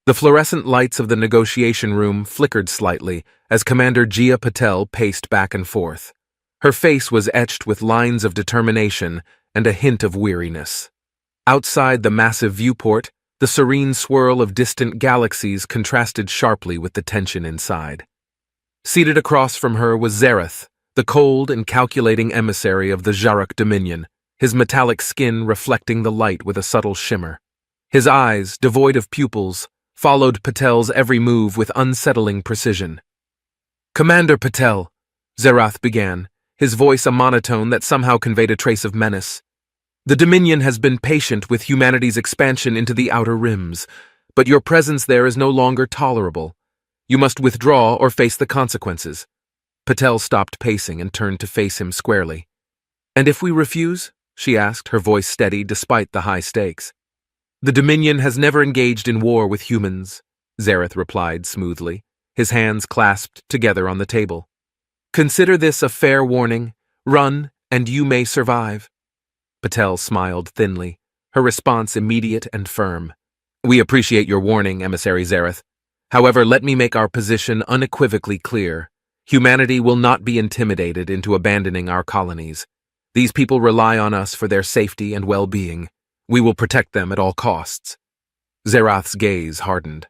The fluorescent lights of the negotiation room flickered slightly as Commander Jia Patel paced back and forth. Her face was etched with lines of determination and a hint of weariness. Outside the massive viewport, the serene swirl of distant galaxies contrasted sharply with the tension inside. Seated across from her was Zareth, the cold and calculating emissary of the Jaruk Dominion, his metallic skin reflecting the light with a subtle shimmer. His eyes, devoid of pupils, followed Patel's every move with unsettling precision. "Commander Patel," Zerath began, his voice a monotone that somehow conveyed a trace of menace. "The Dominion has been patient with humanity's expansion into the outer rims, but your presence there is no longer tolerable. You must withdraw or face the consequences." Patel stopped pacing and turned to face him squarely. "And if we refuse?" she asked, her voice steady despite the high stakes. "The Dominion has never engaged in war with humans," Zareth replied smoothly, his hands clasped together on the table. "Consider this a fair warning. Run, and you may survive." Patel smiled thinly, her response immediate and firm. "We appreciate your warning, Emissary Zareth. However, let me make our position unequivocally clear. Humanity will not be intimidated into abandoning our colonies. These people rely on us for their safety and well-being. We will protect them at all costs." Zerath's gaze hardened.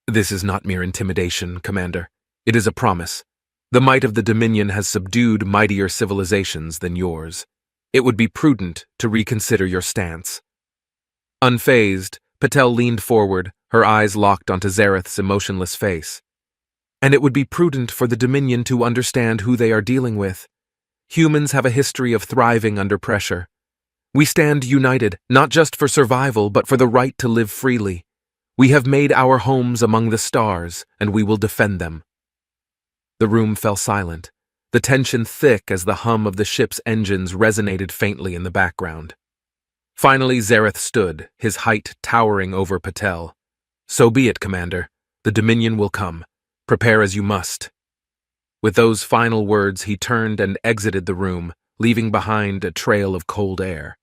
"This is not mere intimidation, Commander. It is a promise. The might of the Dominion has subdued mightier civilizations than yours. It would be prudent to reconsider your stance." Unfazed, Patel leaned forward, her eyes locked onto Zareth's emotionless face. "And it would be prudent for the Dominion to understand who they are dealing with. Humans have a history of thriving under pressure. We stand united, not just for survival, but for the right to live freely. We have made our homes among the stars, and we will defend them." The room fell silent, the tension thick as the hum of the ship's engines resonated faintly in the background. Finally, Zareth stood, his height towering over Patel. "So be it, Commander. The Dominion will come. Prepare as you must." With those final words, he turned and exited the room, leaving behind a trail of cold air.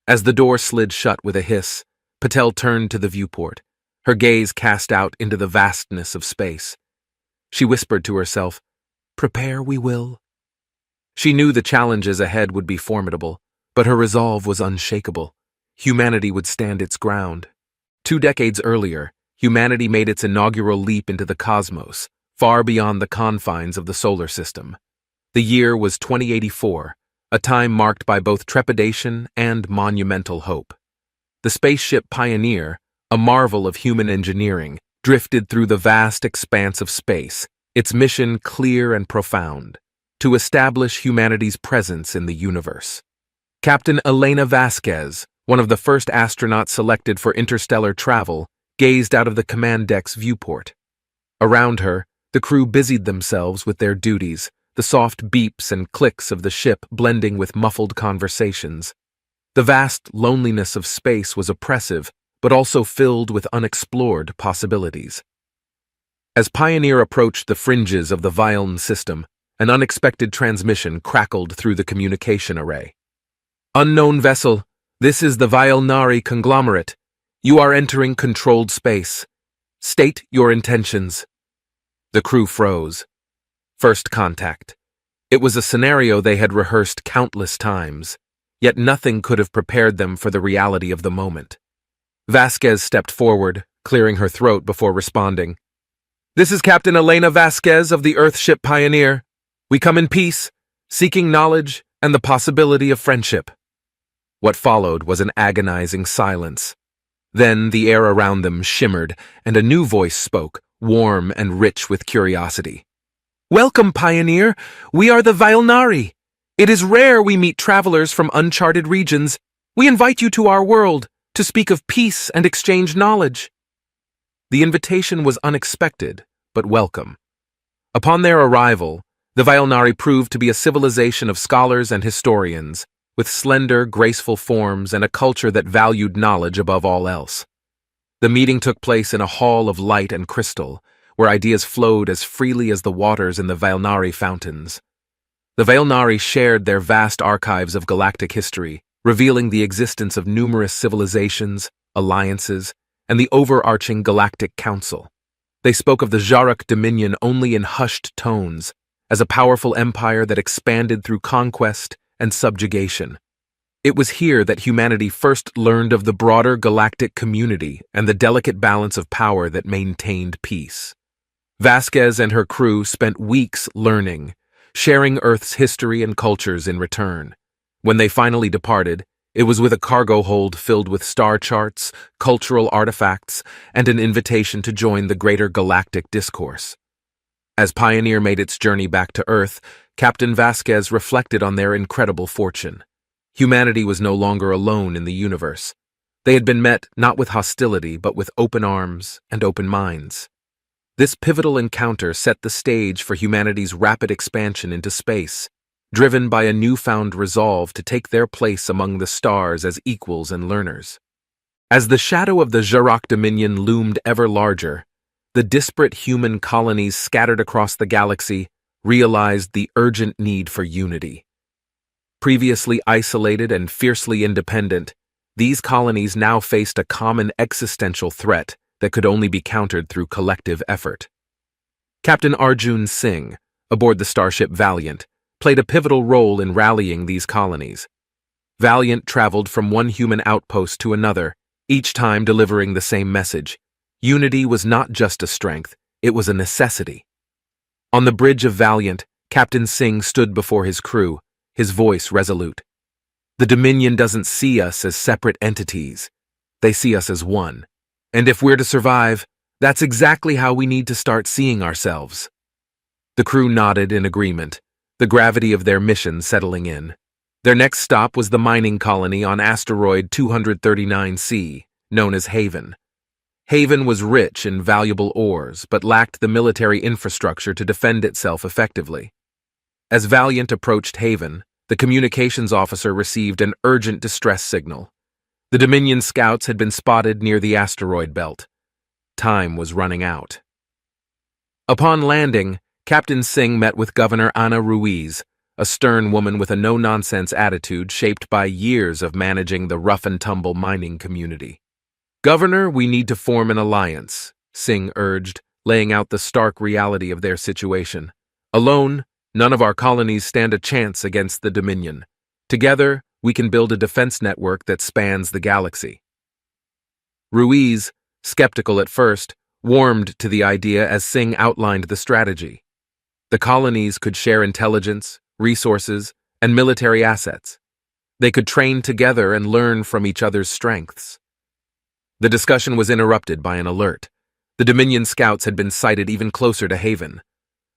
As the door slid shut with a hiss, Patel turned to the viewport, her gaze cast out into the vastness of space. She whispered to herself, "Prepare we will." She knew the challenges ahead would be formidable, but her resolve was unshakable. Humanity would stand its ground. 2 decades earlier, humanity made its inaugural leap into the cosmos, far beyond the confines of the solar system. The year was 2084, a time marked by both trepidation and monumental hope. The spaceship Pioneer, a marvel of human engineering, drifted through the vast expanse of space, its mission clear and profound: to establish humanity's presence in the universe. Captain Elena Vasquez, one of the first astronauts selected for interstellar travel, gazed out of the command deck's viewport. Around her, the crew busied themselves with their duties, the soft beeps and clicks of the ship blending with muffled conversations. The vast loneliness of space was oppressive, but also filled with unexplored possibilities. As Pioneer approached the fringes of the Realm system, an unexpected transmission crackled through the communication array. "Unknown vessel, this is the Valnari conglomerate. You are entering controlled space. State your intentions." The crew froze. First contact. It was a scenario they had rehearsed countless times, yet nothing could have prepared them for the reality of the moment. Vasquez stepped forward, clearing her throat before responding. "This is Captain Elena Vasquez of the Earthship Pioneer. We come in peace, seeking knowledge and the possibility of friendship." What followed was an agonizing silence. Then the air around them shimmered, and a new voice spoke, warm and rich with curiosity. "Welcome, Pioneer. We are the Valnari. It is rare we meet travelers from uncharted regions. We invite you to our world to speak of peace and exchange knowledge." The invitation was unexpected, but welcome. Upon their arrival, the Valnari proved to be a civilization of scholars and historians, with slender, graceful forms and a culture that valued knowledge above all else. The meeting took place in a hall of light and crystal, where ideas flowed as freely as the waters in the Valnari fountains. The Valnari shared their vast archives of galactic history, revealing the existence of numerous civilizations, alliances, and the overarching Galactic Council. They spoke of the Jarak Dominion only in hushed tones, as a powerful empire that expanded through conquest and subjugation. It was here that humanity first learned of the broader galactic community and the delicate balance of power that maintained peace. Vasquez and her crew spent weeks learning, sharing Earth's history and cultures in return. When they finally departed, it was with a cargo hold filled with star charts, cultural artifacts, and an invitation to join the greater galactic discourse. As Pioneer made its journey back to Earth, Captain Vasquez reflected on their incredible fortune. Humanity was no longer alone in the universe. They had been met not with hostility, but with open arms and open minds. This pivotal encounter set the stage for humanity's rapid expansion into space, driven by a newfound resolve to take their place among the stars as equals and learners. As the shadow of the Jarak Dominion loomed ever larger, the disparate human colonies scattered across the galaxy realized the urgent need for unity. Previously isolated and fiercely independent, these colonies now faced a common existential threat that could only be countered through collective effort. Captain Arjun Singh, aboard the starship Valiant, played a pivotal role in rallying these colonies. Valiant traveled from one human outpost to another, each time delivering the same message. Unity was not just a strength, it was a necessity. On the bridge of Valiant, Captain Singh stood before his crew, his voice resolute. The Dominion doesn't see us as separate entities. They see us as one. And if we're to survive, that's exactly how we need to start seeing ourselves. The crew nodded in agreement, the gravity of their mission settling in. Their next stop was the mining colony on asteroid 239C, known as Haven. Haven was rich in valuable ores, but lacked the military infrastructure to defend itself effectively. As Valiant approached Haven, the communications officer received an urgent distress signal. The Dominion scouts had been spotted near the asteroid belt. Time was running out. Upon landing, Captain Singh met with Governor Ana Ruiz, a stern woman with a no-nonsense attitude shaped by years of managing the rough-and-tumble mining community. "Governor, we need to form an alliance," Singh urged, laying out the stark reality of their situation. "Alone, none of our colonies stand a chance against the Dominion. Together, we can build a defense network that spans the galaxy." Ruiz, skeptical at first, warmed to the idea as Singh outlined the strategy. The colonies could share intelligence, resources, and military assets. They could train together and learn from each other's strengths. The discussion was interrupted by an alert. The Dominion scouts had been sighted even closer to Haven.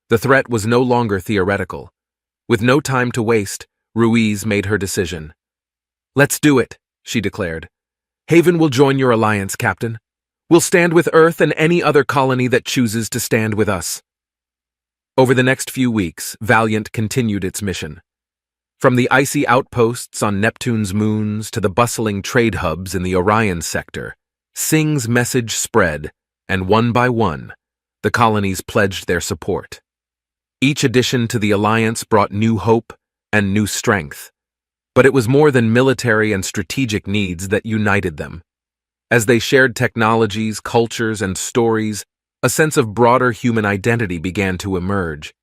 The threat was no longer theoretical. With no time to waste, Ruiz made her decision. "Let's do it," she declared. "Haven will join your alliance, Captain. We'll stand with Earth and any other colony that chooses to stand with us." Over the next few weeks, Valiant continued its mission. From the icy outposts on Neptune's moons to the bustling trade hubs in the Orion sector, Singh's message spread, and one by one, the colonies pledged their support. Each addition to the alliance brought new hope and new strength, but it was more than military and strategic needs that united them. As they shared technologies, cultures, and stories, a sense of broader human identity began to emerge.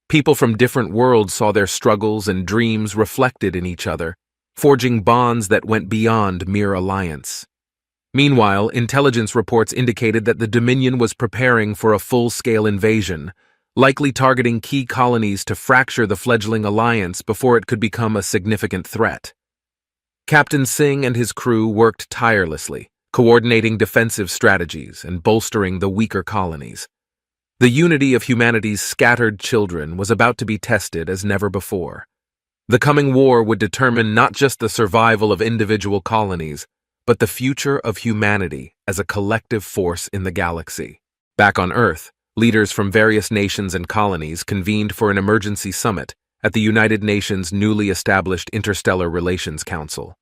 People from different worlds saw their struggles and dreams reflected in each other, forging bonds that went beyond mere alliance. Meanwhile, intelligence reports indicated that the Dominion was preparing for a full-scale invasion, likely targeting key colonies to fracture the fledgling alliance before it could become a significant threat. Captain Singh and his crew worked tirelessly, coordinating defensive strategies and bolstering the weaker colonies. The unity of humanity's scattered children was about to be tested as never before. The coming war would determine not just the survival of individual colonies, but the future of humanity as a collective force in the galaxy. Back on Earth, leaders from various nations and colonies convened for an emergency summit at the United Nations' newly established Interstellar Relations Council.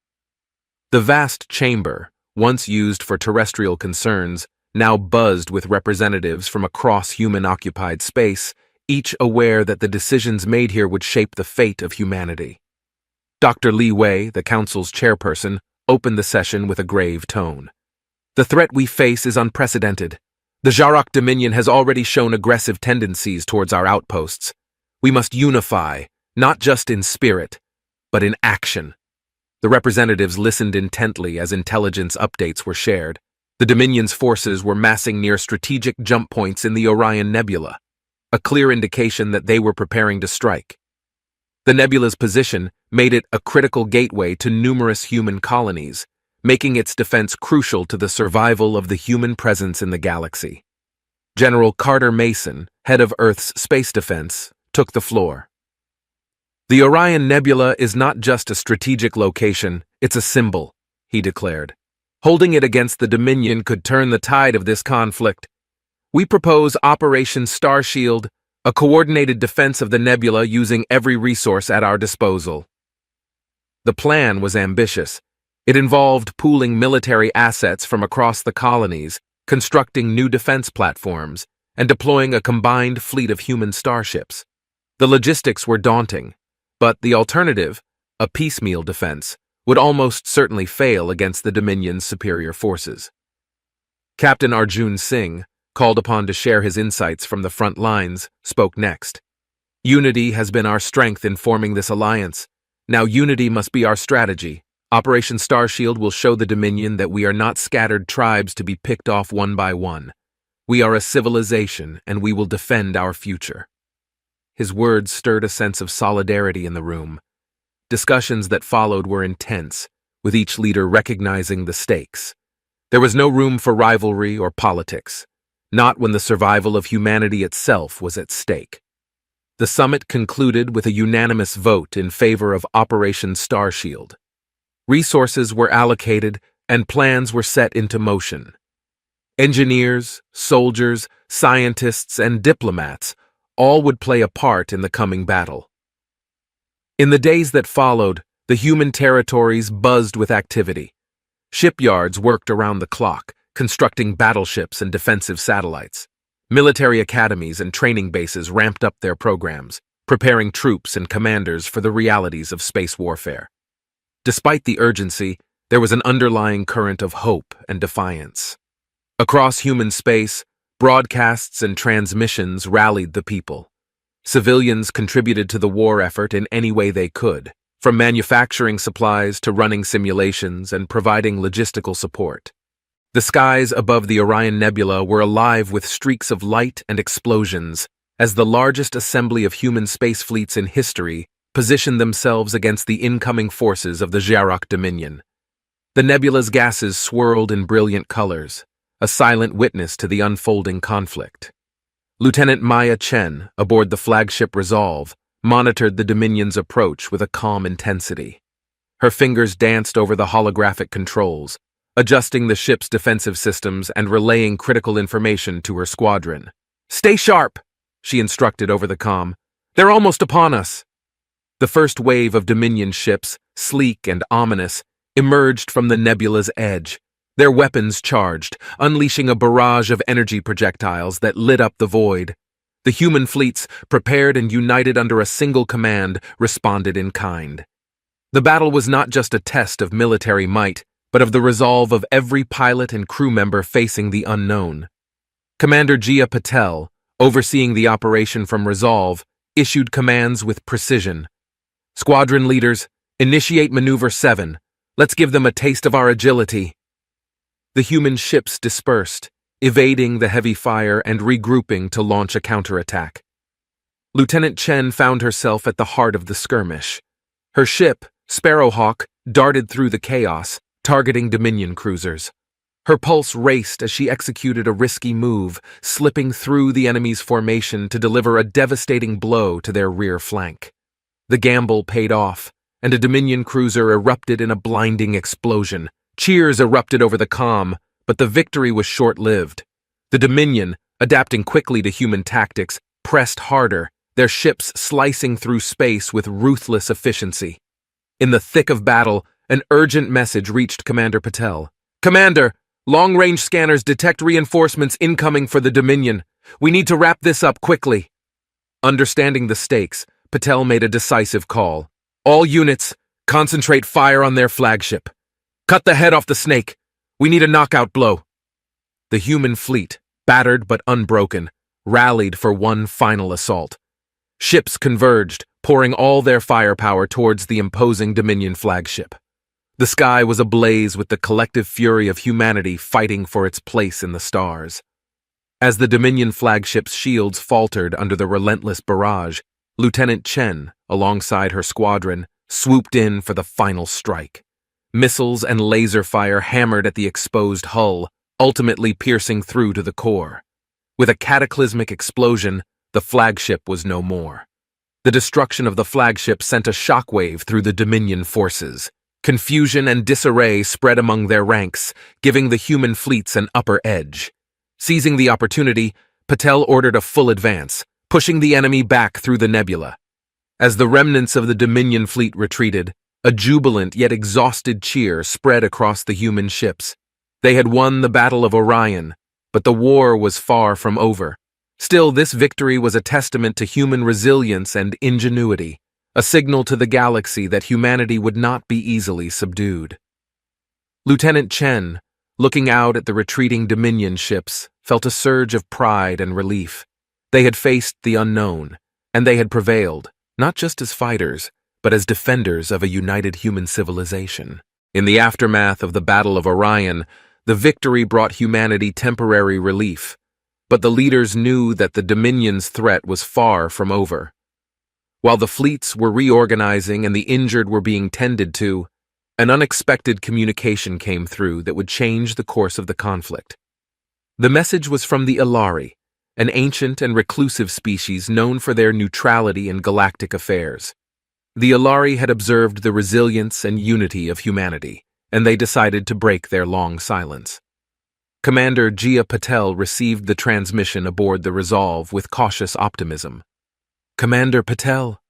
The vast chamber, once used for terrestrial concerns, now buzzed with representatives from across human-occupied space, each aware that the decisions made here would shape the fate of humanity. Dr. Li Wei, the council's chairperson, opened the session with a grave tone. The threat we face is unprecedented. The Jarok Dominion has already shown aggressive tendencies towards our outposts. We must unify, not just in spirit, but in action. The representatives listened intently as intelligence updates were shared. The Dominion's forces were massing near strategic jump points in the Orion Nebula, a clear indication that they were preparing to strike. The nebula's position made it a critical gateway to numerous human colonies, making its defense crucial to the survival of the human presence in the galaxy. General Carter Mason, head of Earth's space defense, took the floor. The Orion Nebula is not just a strategic location, it's a symbol, he declared. Holding it against the Dominion could turn the tide of this conflict. We propose Operation Starshield, a coordinated defense of the nebula using every resource at our disposal. The plan was ambitious. It involved pooling military assets from across the colonies, constructing new defense platforms, and deploying a combined fleet of human starships. The logistics were daunting, but the alternative, a piecemeal defense, would almost certainly fail against the Dominion's superior forces. Captain Arjun Singh, called upon to share his insights from the front lines, spoke next. Unity has been our strength in forming this alliance. Now unity must be our strategy. Operation Starshield will show the Dominion that we are not scattered tribes to be picked off one by one. We are a civilization, and we will defend our future. His words stirred a sense of solidarity in the room. Discussions that followed were intense, with each leader recognizing the stakes. There was no room for rivalry or politics, not when the survival of humanity itself was at stake. The summit concluded with a unanimous vote in favor of Operation Starshield. Resources were allocated and plans were set into motion. Engineers, soldiers, scientists, and diplomats all would play a part in the coming battle. In the days that followed, the human territories buzzed with activity. Shipyards worked around the clock, constructing battleships and defensive satellites. Military academies and training bases ramped up their programs, preparing troops and commanders for the realities of space warfare. Despite the urgency, there was an underlying current of hope and defiance. Across human space, broadcasts and transmissions rallied the people. Civilians contributed to the war effort in any way they could, from manufacturing supplies to running simulations and providing logistical support. The skies above the Orion Nebula were alive with streaks of light and explosions as the largest assembly of human space fleets in history positioned themselves against the incoming forces of the Jarok Dominion. The nebula's gases swirled in brilliant colors, a silent witness to the unfolding conflict. Lieutenant Maya Chen, aboard the flagship Resolve, monitored the Dominion's approach with a calm intensity. Her fingers danced over the holographic controls, adjusting the ship's defensive systems and relaying critical information to her squadron. "Stay sharp," she instructed over the comm. "They're almost upon us." The first wave of Dominion ships, sleek and ominous, emerged from the nebula's edge, their weapons charged, unleashing a barrage of energy projectiles that lit up the void. The human fleets, prepared and united under a single command, responded in kind. The battle was not just a test of military might, but of the resolve of every pilot and crew member facing the unknown. Commander Jia Patel, overseeing the operation from Resolve, issued commands with precision. "Squadron leaders, initiate Maneuver 7. Let's give them a taste of our agility." The human ships dispersed, evading the heavy fire and regrouping to launch a counterattack. Lieutenant Chen found herself at the heart of the skirmish. Her ship, Sparrowhawk, darted through the chaos, targeting Dominion cruisers. Her pulse raced as she executed a risky move, slipping through the enemy's formation to deliver a devastating blow to their rear flank. The gamble paid off, and a Dominion cruiser erupted in a blinding explosion. Cheers erupted over the comm, but the victory was short-lived. The Dominion, adapting quickly to human tactics, pressed harder, their ships slicing through space with ruthless efficiency. In the thick of battle, an urgent message reached Commander Patel. "Commander, long-range scanners detect reinforcements incoming for the Dominion. We need to wrap this up quickly." Understanding the stakes, Patel made a decisive call. "All units, concentrate fire on their flagship. Cut the head off the snake. We need a knockout blow. The human fleet, battered but unbroken, rallied for one final assault. Ships converged, pouring all their firepower towards the imposing Dominion flagship. The sky was ablaze with the collective fury of humanity fighting for its place in the stars. As the Dominion flagship's shields faltered under the relentless barrage, Lieutenant Chen, alongside her squadron, swooped in for the final strike. Missiles and laser fire hammered at the exposed hull, ultimately piercing through to the core. With a cataclysmic explosion, the flagship was no more. The destruction of the flagship sent a shockwave through the Dominion forces. Confusion and disarray spread among their ranks, giving the human fleets an upper edge. Seizing the opportunity, Patel ordered a full advance, pushing the enemy back through the nebula. As the remnants of the Dominion fleet retreated, a jubilant yet exhausted cheer spread across the human ships. They had won the Battle of Orion, but the war was far from over. Still, this victory was a testament to human resilience and ingenuity, a signal to the galaxy that humanity would not be easily subdued. Lieutenant Chen, looking out at the retreating Dominion ships, felt a surge of pride and relief. They had faced the unknown, and they had prevailed, not just as fighters, but as defenders of a united human civilization. In the aftermath of the Battle of Orion, the victory brought humanity temporary relief, but the leaders knew that the Dominion's threat was far from over. While the fleets were reorganizing and the injured were being tended to, an unexpected communication came through that would change the course of the conflict. The message was from the Ilari, an ancient and reclusive species known for their neutrality in galactic affairs. The Ilari had observed the resilience and unity of humanity, and they decided to break their long silence. Commander Jia Patel received the transmission aboard the Resolve with cautious optimism. "Commander Patel."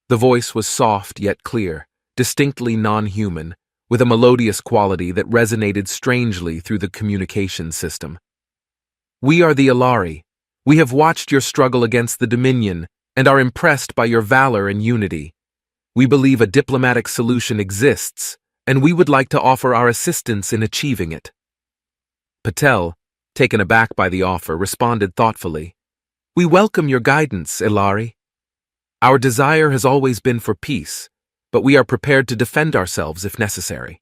The voice was soft yet clear, distinctly non-human, with a melodious quality that resonated strangely through the communication system. "We are the Ilari. We have watched your struggle against the Dominion and are impressed by your valor and unity. We believe a diplomatic solution exists, and we would like to offer our assistance in achieving it." Patel, taken aback by the offer, responded thoughtfully, "We welcome your guidance, Ilari. Our desire has always been for peace, but we are prepared to defend ourselves if necessary."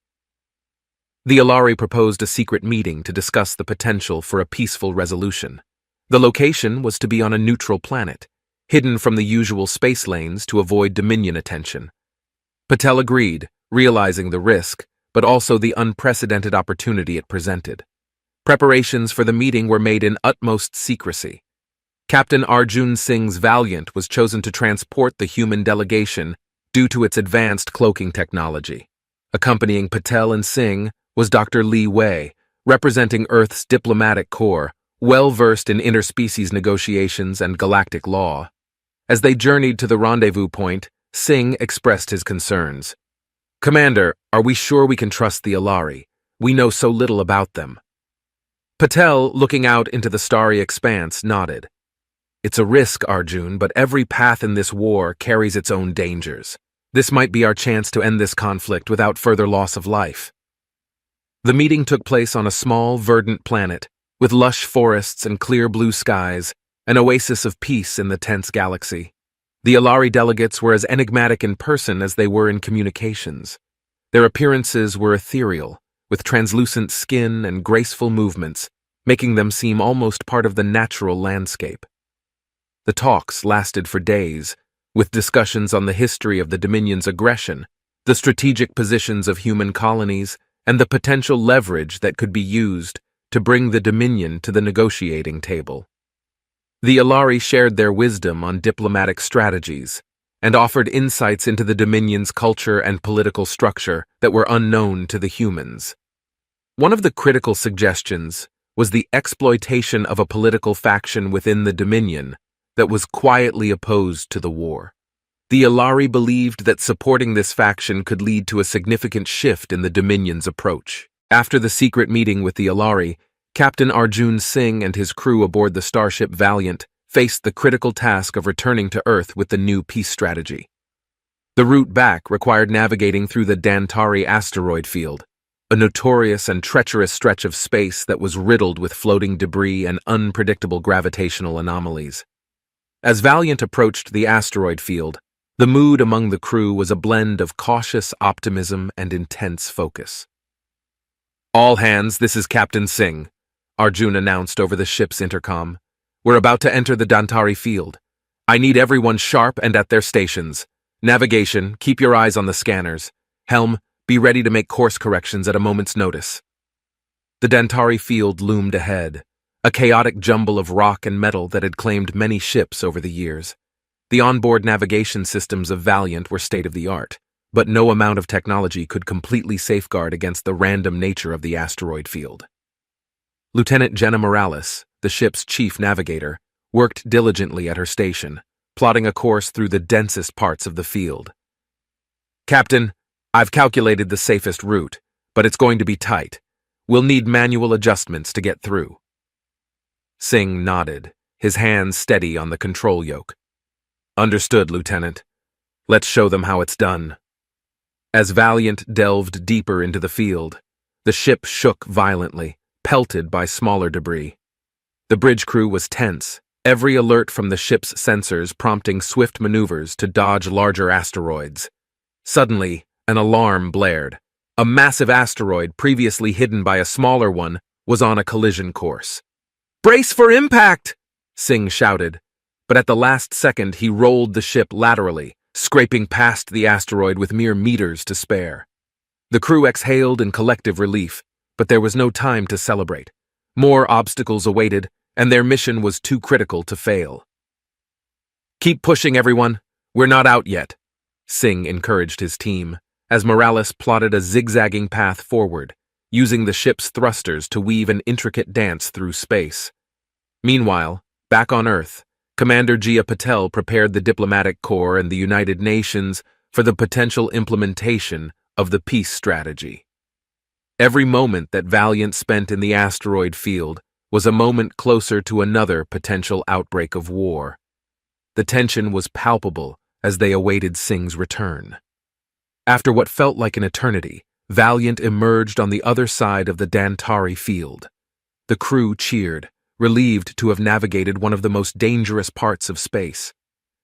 The Ilari proposed a secret meeting to discuss the potential for a peaceful resolution. The location was to be on a neutral planet, hidden from the usual space lanes to avoid Dominion attention. Patel agreed, realizing the risk, but also the unprecedented opportunity it presented. Preparations for the meeting were made in utmost secrecy. Captain Arjun Singh's Valiant was chosen to transport the human delegation due to its advanced cloaking technology. Accompanying Patel and Singh was Dr. Li Wei, representing Earth's diplomatic corps, well-versed in interspecies negotiations and galactic law. As they journeyed to the rendezvous point, Singh expressed his concerns. "Commander, are we sure we can trust the Ilari? We know so little about them." Patel, looking out into the starry expanse, nodded. "It's a risk, Arjun, but every path in this war carries its own dangers. This might be our chance to end this conflict without further loss of life." The meeting took place on a small, verdant planet, with lush forests and clear blue skies, an oasis of peace in the tense galaxy. The Ilari delegates were as enigmatic in person as they were in communications. Their appearances were ethereal, with translucent skin and graceful movements, making them seem almost part of the natural landscape. The talks lasted for days, with discussions on the history of the Dominion's aggression, the strategic positions of human colonies, and the potential leverage that could be used to bring the Dominion to the negotiating table. The Ilari shared their wisdom on diplomatic strategies and offered insights into the Dominion's culture and political structure that were unknown to the humans. One of the critical suggestions was the exploitation of a political faction within the Dominion that was quietly opposed to the war. The Ilari believed that supporting this faction could lead to a significant shift in the Dominion's approach. After the secret meeting with the Ilari, Captain Arjun Singh and his crew aboard the starship Valiant faced the critical task of returning to Earth with the new peace strategy. The route back required navigating through the Dantari asteroid field. a notorious and treacherous stretch of space that was riddled with floating debris and unpredictable gravitational anomalies. As Valiant approached the asteroid field, the mood among the crew was a blend of cautious optimism and intense focus. "All hands, this is Captain Singh," Arjun announced over the ship's intercom. "We're about to enter the Dantari field. I need everyone sharp and at their stations. Navigation, keep your eyes on the scanners. Helm, be ready to make course corrections at a moment's notice." The Dantari field loomed ahead, a chaotic jumble of rock and metal that had claimed many ships over the years. The onboard navigation systems of Valiant were state-of-the-art, but no amount of technology could completely safeguard against the random nature of the asteroid field. Lieutenant Jenna Morales, the ship's chief navigator, worked diligently at her station, plotting a course through the densest parts of the field. "Captain, I've calculated the safest route, but it's going to be tight. We'll need manual adjustments to get through." Singh nodded, his hands steady on the control yoke. "Understood, Lieutenant. Let's show them how it's done." As Valiant delved deeper into the field, the ship shook violently, pelted by smaller debris. The bridge crew was tense, every alert from the ship's sensors prompting swift maneuvers to dodge larger asteroids. Suddenly, an alarm blared. A massive asteroid, previously hidden by a smaller one, was on a collision course. "Brace for impact!" Singh shouted, but at the last second he rolled the ship laterally, scraping past the asteroid with mere meters to spare. The crew exhaled in collective relief, but there was no time to celebrate. More obstacles awaited, and their mission was too critical to fail. "Keep pushing, everyone. We're not out yet," Singh encouraged his team, as Morales plotted a zigzagging path forward, using the ship's thrusters to weave an intricate dance through space. Meanwhile, back on Earth, Commander Gia Patel prepared the diplomatic corps and the United Nations for the potential implementation of the peace strategy. Every moment that Valiant spent in the asteroid field was a moment closer to another potential outbreak of war. The tension was palpable as they awaited Singh's return. After what felt like an eternity, Valiant emerged on the other side of the Dantari field. The crew cheered, relieved to have navigated one of the most dangerous parts of space.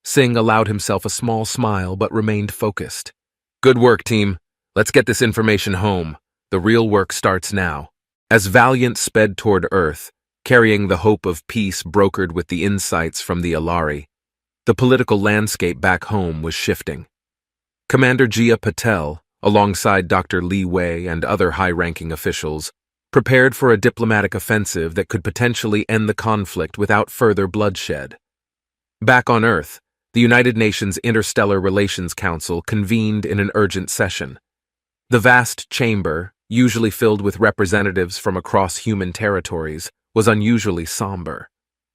Singh allowed himself a small smile but remained focused. "Good work, team. Let's get this information home. The real work starts now." As Valiant sped toward Earth, carrying the hope of peace brokered with the insights from the Alari, the political landscape back home was shifting. Commander Gia Patel, alongside Dr. Li Wei and other high-ranking officials, prepared for a diplomatic offensive that could potentially end the conflict without further bloodshed. Back on Earth, the United Nations Interstellar Relations Council convened in an urgent session. The vast chamber, usually filled with representatives from across human territories, was unusually somber.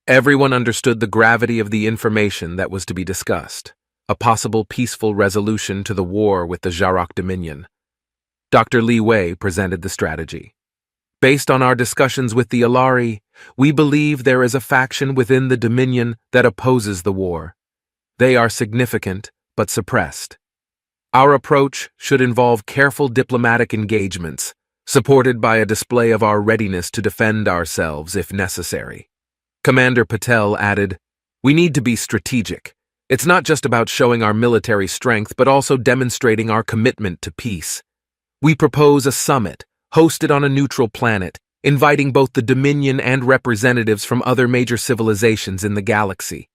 Everyone understood the gravity of the information that was to be discussed, a possible peaceful resolution to the war with the Jarok Dominion. Dr. Li Wei presented the strategy. "Based on our discussions with the Alari, we believe there is a faction within the Dominion that opposes the war. They are significant, but suppressed. Our approach should involve careful diplomatic engagements, supported by a display of our readiness to defend ourselves if necessary." Commander Patel added, "We need to be strategic. It's not just about showing our military strength, but also demonstrating our commitment to peace. We propose a summit, hosted on a neutral planet, inviting both the Dominion and representatives from other major civilizations in the galaxy.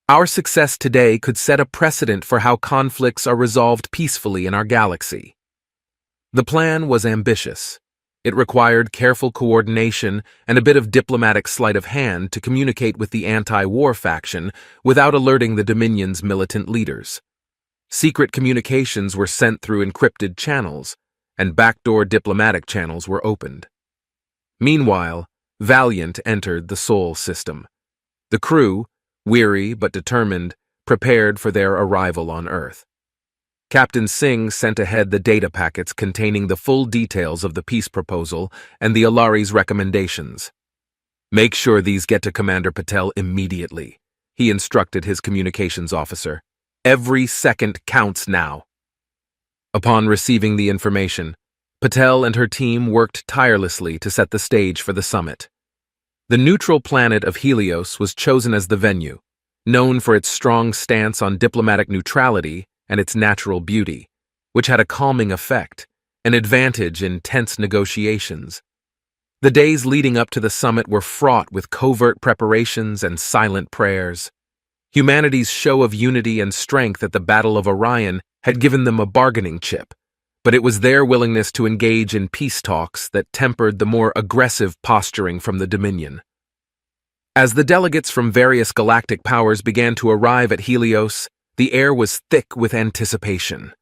Our success today could set a precedent for how conflicts are resolved peacefully in our galaxy." The plan was ambitious. It required careful coordination and a bit of diplomatic sleight of hand to communicate with the anti-war faction without alerting the Dominion's militant leaders. Secret communications were sent through encrypted channels, and backdoor diplomatic channels were opened. Meanwhile, Valiant entered the Sol system. The crew, weary but determined, prepared for their arrival on Earth. Captain Singh sent ahead the data packets containing the full details of the peace proposal and the Alari's recommendations. "Make sure these get to Commander Patel immediately," he instructed his communications officer. "Every second counts now." Upon receiving the information, Patel and her team worked tirelessly to set the stage for the summit. The neutral planet of Helios was chosen as the venue, known for its strong stance on diplomatic neutrality and its natural beauty, which had a calming effect, an advantage in tense negotiations. The days leading up to the summit were fraught with covert preparations and silent prayers. Humanity's show of unity and strength at the Battle of Orion had given them a bargaining chip, but it was their willingness to engage in peace talks that tempered the more aggressive posturing from the Dominion. As the delegates from various galactic powers began to arrive at Helios, the air was thick with anticipation.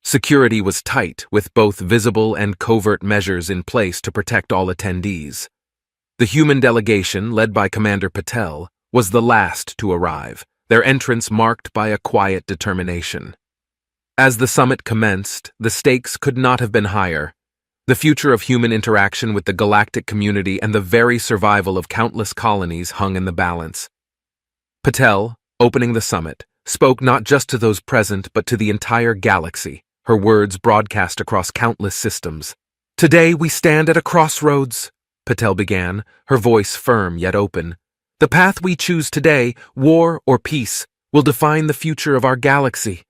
Security was tight, with both visible and covert measures in place to protect all attendees. The human delegation, led by Commander Patel, was the last to arrive, their entrance marked by a quiet determination. As the summit commenced, the stakes could not have been higher. The future of human interaction with the galactic community and the very survival of countless colonies hung in the balance. Patel, opening the summit, spoke not just to those present but to the entire galaxy, her words broadcast across countless systems. "Today we stand at a crossroads," Patel began, her voice firm yet open. "The path we choose today, war or peace, will define the future of our galaxy.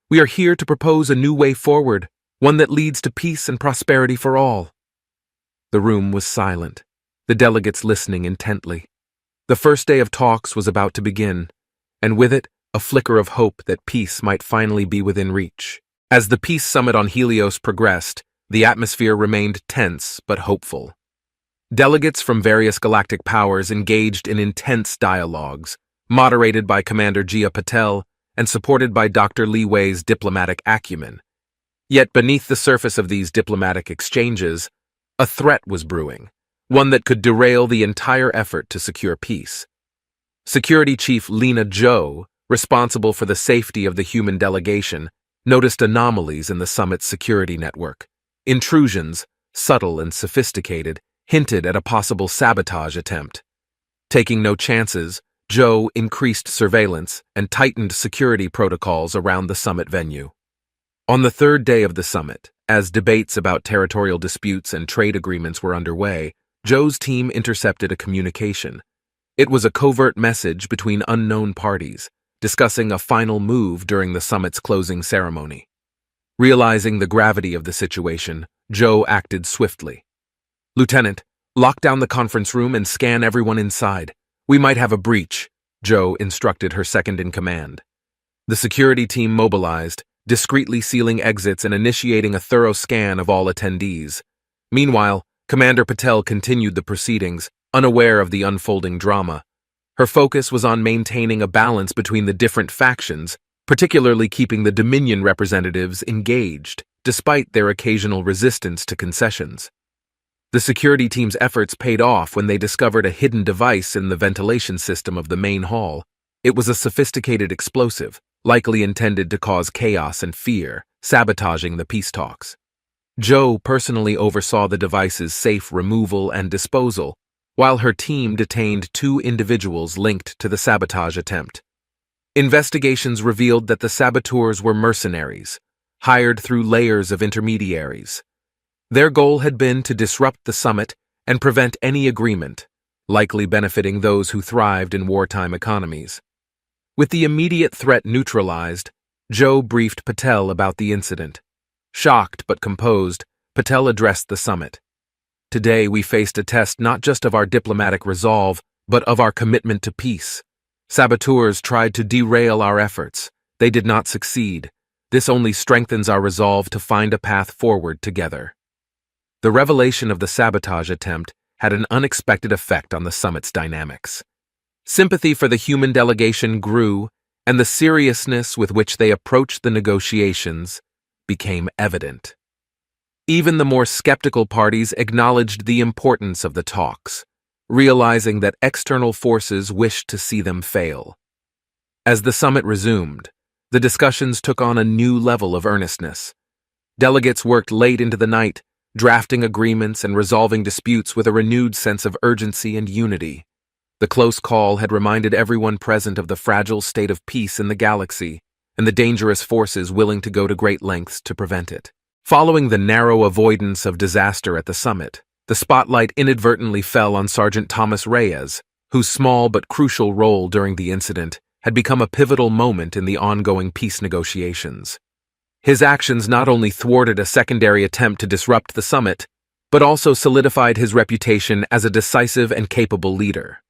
We are here to propose a new way forward, one that leads to peace and prosperity for all." The room was silent, the delegates listening intently. The first day of talks was about to begin, and with it, a flicker of hope that peace might finally be within reach. As the peace summit on Helios progressed, the atmosphere remained tense but hopeful. Delegates from various galactic powers engaged in intense dialogues, moderated by Commander Jia Patel and supported by Dr. Li Wei's diplomatic acumen. Yet beneath the surface of these diplomatic exchanges, a threat was brewing, one that could derail the entire effort to secure peace. Security Chief Lena Zhou, responsible for the safety of the human delegation, noticed anomalies in the summit's security network. Intrusions, subtle and sophisticated, hinted at a possible sabotage attempt. Taking no chances, Zhou increased surveillance and tightened security protocols around the summit venue. On the third day of the summit, as debates about territorial disputes and trade agreements were underway, Zhou's team intercepted a communication. It was a covert message between unknown parties, discussing a final move during the summit's closing ceremony. Realizing the gravity of the situation, Zhou acted swiftly. "Lieutenant, lock down the conference room and scan everyone inside. We might have a breach," Zhou instructed her second-in-command. The security team mobilized, discreetly sealing exits and initiating a thorough scan of all attendees. Meanwhile, Commander Patel continued the proceedings, unaware of the unfolding drama. Her focus was on maintaining a balance between the different factions, particularly keeping the Dominion representatives engaged, despite their occasional resistance to concessions. The security team's efforts paid off when they discovered a hidden device in the ventilation system of the main hall. It was a sophisticated explosive, likely intended to cause chaos and fear, sabotaging the peace talks. Zhou personally oversaw the device's safe removal and disposal, while her team detained 2 individuals linked to the sabotage attempt. Investigations revealed that the saboteurs were mercenaries, hired through layers of intermediaries. Their goal had been to disrupt the summit and prevent any agreement, likely benefiting those who thrived in wartime economies. With the immediate threat neutralized, Zhou briefed Patel about the incident. Shocked but composed, Patel addressed the summit. "Today we faced a test not just of our diplomatic resolve, but of our commitment to peace. Saboteurs tried to derail our efforts. They did not succeed. This only strengthens our resolve to find a path forward together." The revelation of the sabotage attempt had an unexpected effect on the summit's dynamics. Sympathy for the human delegation grew, and the seriousness with which they approached the negotiations became evident. Even the more skeptical parties acknowledged the importance of the talks, realizing that external forces wished to see them fail. As the summit resumed, the discussions took on a new level of earnestness. Delegates worked late into the night, drafting agreements and resolving disputes with a renewed sense of urgency and unity. The close call had reminded everyone present of the fragile state of peace in the galaxy and the dangerous forces willing to go to great lengths to prevent it. Following the narrow avoidance of disaster at the summit, the spotlight inadvertently fell on Sergeant Thomas Reyes, whose small but crucial role during the incident had become a pivotal moment in the ongoing peace negotiations. His actions not only thwarted a secondary attempt to disrupt the summit, but also solidified his reputation as a decisive and capable leader.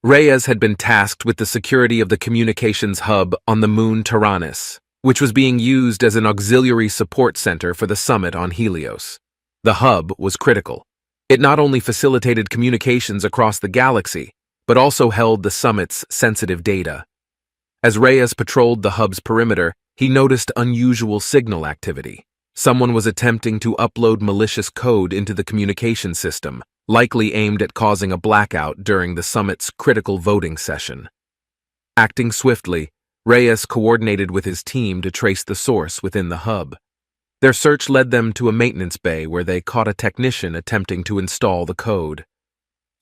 Reyes had been tasked with the security of the communications hub on the moon Tyrannus, which was being used as an auxiliary support center for the summit on Helios. The hub was critical. It not only facilitated communications across the galaxy, but also held the summit's sensitive data. As Reyes patrolled the hub's perimeter, he noticed unusual signal activity. Someone was attempting to upload malicious code into the communication system, likely aimed at causing a blackout during the summit's critical voting session. Acting swiftly, Reyes coordinated with his team to trace the source within the hub. Their search led them to a maintenance bay where they caught a technician attempting to install the code.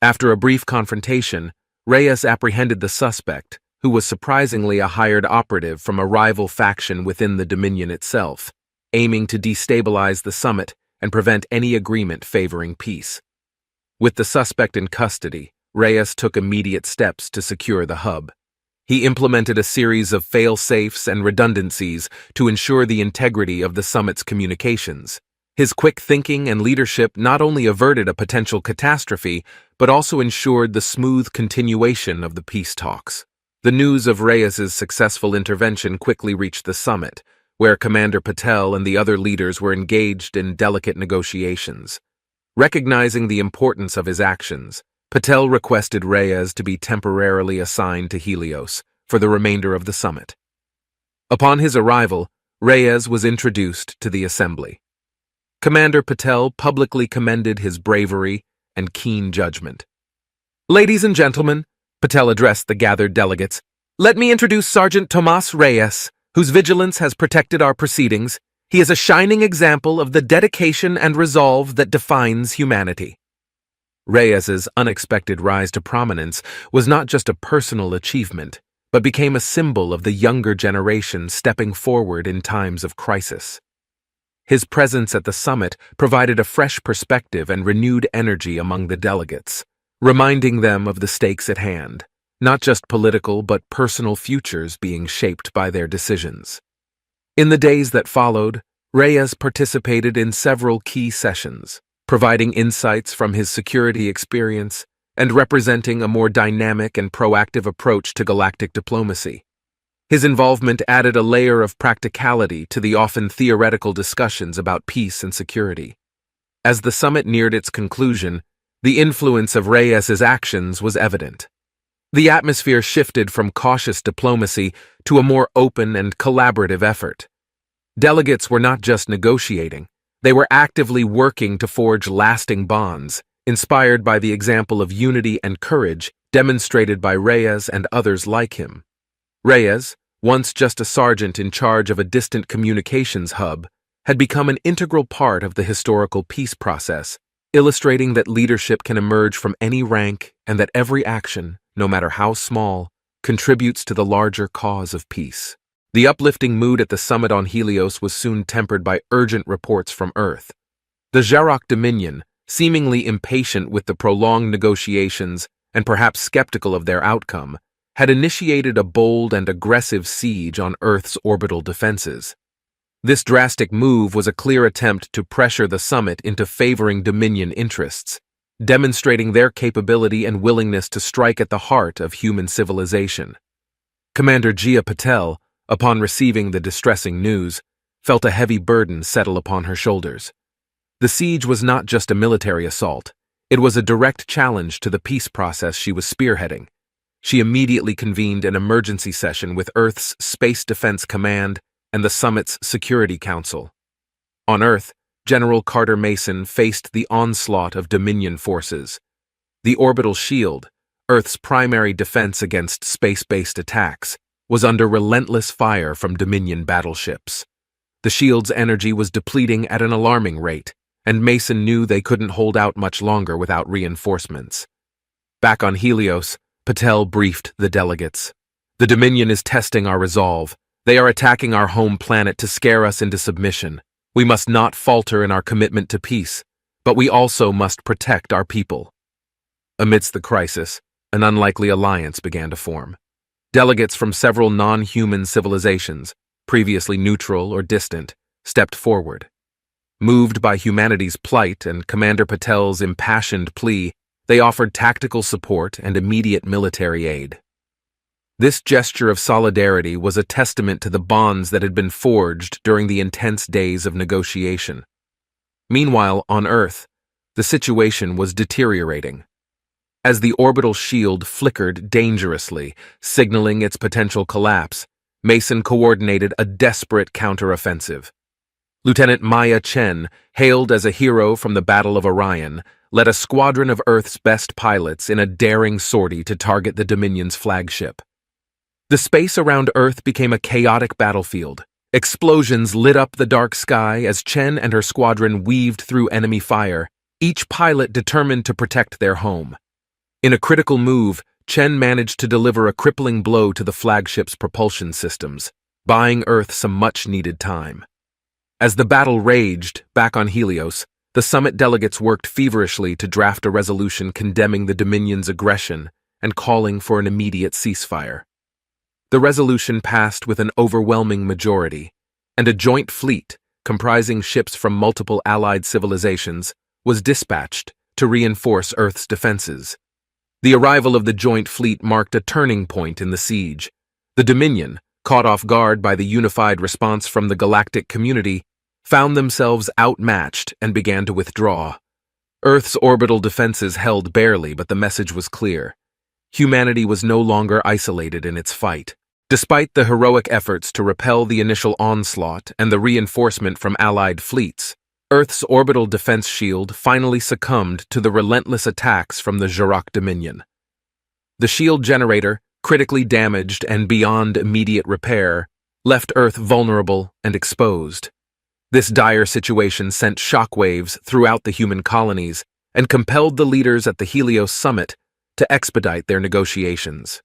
After a brief confrontation, Reyes apprehended the suspect, who was surprisingly a hired operative from a rival faction within the Dominion itself, aiming to destabilize the summit and prevent any agreement favoring peace. With the suspect in custody, Reyes took immediate steps to secure the hub. He implemented a series of fail-safes and redundancies to ensure the integrity of the summit's communications. His quick thinking and leadership not only averted a potential catastrophe, but also ensured the smooth continuation of the peace talks. The news of Reyes's successful intervention quickly reached the summit, where Commander Patel and the other leaders were engaged in delicate negotiations. Recognizing the importance of his actions, Patel requested Reyes to be temporarily assigned to Helios for the remainder of the summit. Upon his arrival, Reyes was introduced to the assembly. Commander Patel publicly commended his bravery and keen judgment. "Ladies and gentlemen," Patel addressed the gathered delegates, "let me introduce Sergeant Tomas Reyes, whose vigilance has protected our proceedings. He is a shining example of the dedication and resolve that defines humanity." Reyes's unexpected rise to prominence was not just a personal achievement, but became a symbol of the younger generation stepping forward in times of crisis. His presence at the summit provided a fresh perspective and renewed energy among the delegates, reminding them of the stakes at hand, not just political but personal futures being shaped by their decisions. In the days that followed, Reyes participated in several key sessions, providing insights from his security experience and representing a more dynamic and proactive approach to galactic diplomacy. His involvement added a layer of practicality to the often theoretical discussions about peace and security. As the summit neared its conclusion, the influence of Reyes's actions was evident. The atmosphere shifted from cautious diplomacy to a more open and collaborative effort. Delegates were not just negotiating, they were actively working to forge lasting bonds, inspired by the example of unity and courage demonstrated by Reyes and others like him. Reyes, once just a sergeant in charge of a distant communications hub, had become an integral part of the historical peace process, illustrating that leadership can emerge from any rank and that every action, no matter how small, contributes to the larger cause of peace. The uplifting mood at the summit on Helios was soon tempered by urgent reports from Earth. The Jarok Dominion, seemingly impatient with the prolonged negotiations and perhaps skeptical of their outcome, had initiated a bold and aggressive siege on Earth's orbital defenses. This drastic move was a clear attempt to pressure the summit into favoring Dominion interests, demonstrating their capability and willingness to strike at the heart of human civilization. Commander Jia Patel, upon receiving the distressing news, felt a heavy burden settle upon her shoulders. The siege was not just a military assault, it was a direct challenge to the peace process she was spearheading. She immediately convened an emergency session with Earth's Space Defense Command and the summit's Security Council. On Earth, General Carter Mason faced the onslaught of Dominion forces. The orbital shield, Earth's primary defense against space-based attacks, was under relentless fire from Dominion battleships. The shield's energy was depleting at an alarming rate, and Mason knew they couldn't hold out much longer without reinforcements. Back on Helios, Patel briefed the delegates. "The Dominion is testing our resolve. They are attacking our home planet to scare us into submission. We must not falter in our commitment to peace, but we also must protect our people. Amidst the crisis, an unlikely alliance began to form. Delegates from several non-human civilizations, previously neutral or distant, stepped forward. Moved by humanity's plight and Commander Patel's impassioned plea, they offered tactical support and immediate military aid. This gesture of solidarity was a testament to the bonds that had been forged during the intense days of negotiation. Meanwhile, on Earth, the situation was deteriorating. As the orbital shield flickered dangerously, signaling its potential collapse, Mason coordinated a desperate counteroffensive. Lieutenant Maya Chen, hailed as a hero from the Battle of Orion, led a squadron of Earth's best pilots in a daring sortie to target the Dominion's flagship. The space around Earth became a chaotic battlefield. Explosions lit up the dark sky as Chen and her squadron weaved through enemy fire, each pilot determined to protect their home. In a critical move, Chen managed to deliver a crippling blow to the flagship's propulsion systems, buying Earth some much-needed time. As the battle raged, back on Helios, the summit delegates worked feverishly to draft a resolution condemning the Dominion's aggression and calling for an immediate ceasefire. The resolution passed with an overwhelming majority, and a joint fleet, comprising ships from multiple allied civilizations, was dispatched to reinforce Earth's defenses. The arrival of the joint fleet marked a turning point in the siege. The Dominion, caught off guard by the unified response from the galactic community, found themselves outmatched and began to withdraw. Earth's orbital defenses held barely, but the message was clear. Humanity was no longer isolated in its fight. Despite the heroic efforts to repel the initial onslaught and the reinforcement from allied fleets, Earth's orbital defense shield finally succumbed to the relentless attacks from the Jurok Dominion. The shield generator, critically damaged and beyond immediate repair, left Earth vulnerable and exposed. This dire situation sent shockwaves throughout the human colonies and compelled the leaders at the Helios summit to expedite their negotiations.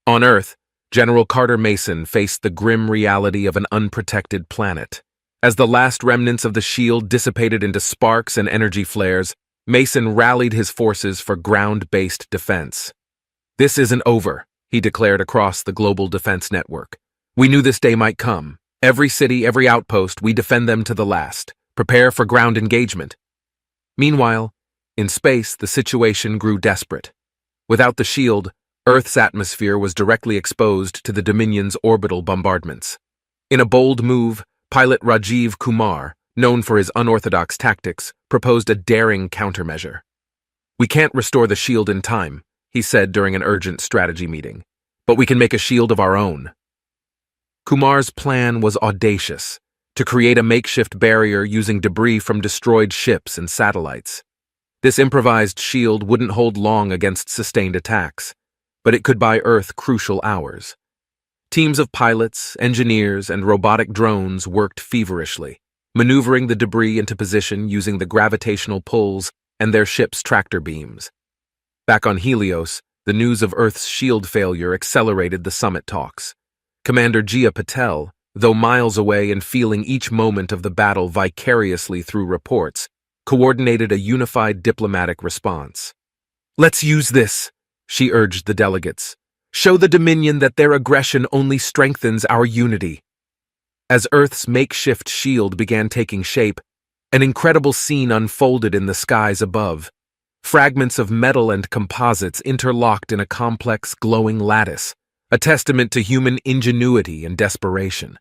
On Earth, General Carter Mason faced the grim reality of an unprotected planet. As the last remnants of the shield dissipated into sparks and energy flares, Mason rallied his forces for ground-based defense. "This isn't over," he declared across the global defense network. "We knew this day might come. Every city, every outpost, we defend them to the last. Prepare for ground engagement." Meanwhile, in space, the situation grew desperate. Without the shield, Earth's atmosphere was directly exposed to the Dominion's orbital bombardments. In a bold move, pilot Rajiv Kumar, known for his unorthodox tactics, proposed a daring countermeasure. "We can't restore the shield in time," he said during an urgent strategy meeting, "but we can make a shield of our own." Kumar's plan was audacious, to create a makeshift barrier using debris from destroyed ships and satellites. This improvised shield wouldn't hold long against sustained attacks, but it could buy Earth crucial hours. Teams of pilots, engineers, and robotic drones worked feverishly, maneuvering the debris into position using the gravitational pulls and their ship's tractor beams. Back on Helios, the news of Earth's shield failure accelerated the summit talks. Commander Gia Patel, though miles away and feeling each moment of the battle vicariously through reports, coordinated a unified diplomatic response. "Let's use this," she urged the delegates. "Show the Dominion that their aggression only strengthens our unity." As Earth's makeshift shield began taking shape, an incredible scene unfolded in the skies above. Fragments of metal and composites interlocked in a complex, glowing lattice, a testament to human ingenuity and desperation.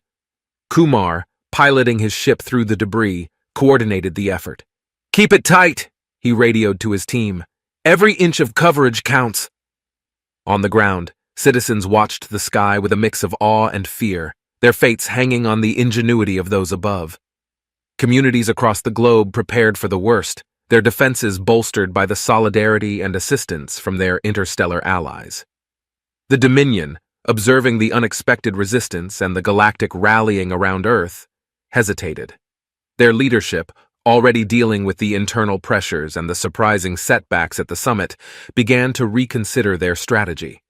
Kumar, piloting his ship through the debris, coordinated the effort. "Keep it tight," he radioed to his team. "Every inch of coverage counts." On the ground, citizens watched the sky with a mix of awe and fear, their fates hanging on the ingenuity of those above. Communities across the globe prepared for the worst, their defenses bolstered by the solidarity and assistance from their interstellar allies. The Dominion, observing the unexpected resistance and the galactic rallying around Earth, hesitated. Their leadership, already dealing with the internal pressures and the surprising setbacks at the summit, began to reconsider their strategy.